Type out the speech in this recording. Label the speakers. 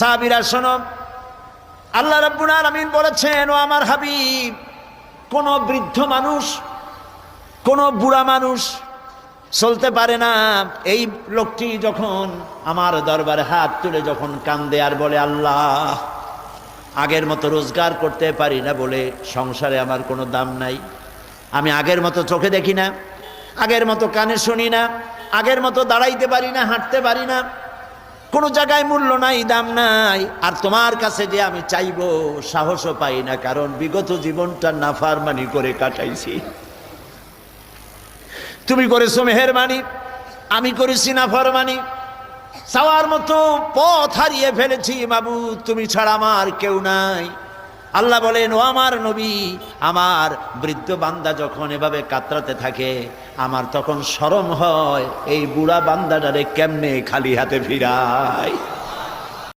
Speaker 1: সাহাবীরা শোনো, আল্লাহ রাব্বুল আলামিন বলেছেন, ও আমার হাবিব, কোন বৃদ্ধ মানুষ, কোন বুড়া মানুষ চলতে পারে না। এই লোকটি যখন আমার দরবারে হাত তুলে যখন কান্দে আর বলে, আল্লাহ, আগের মতো রোজগার করতে পারি না বলে সংসারে আমার কোনো দাম নাই, আমি আগের মতো চোখে দেখি না, আগের মতো কানে শুনি না, আগের মতো দাঁড়াইতে পারি না, হাঁটতে পারি না, কোনো জায়গায় মূল্য নাই, দাম নাই, আর তোমার কাছে যে আমি চাইবো সাহসও পাই না, কারণ বিগত জীবনটা নাফরমানি করে কাটাইছি। তুমি করেছো মেহেরবানি, আমি করেছি নাফরমানি, চাওয়ার মতো পথ হারিয়ে ফেলেছি মাবুদ, তুমি ছাড়া আমার কেউ নাই। আল্লাহ বলেন, ও আমার নবী, আমার বৃদ্ধ বান্দা যখন এভাবে কাতরাতে থাকে, আমার তখন শরম হয় এই বুড়া বান্দাটারে কেমনে খালি হাতে ফিরায়।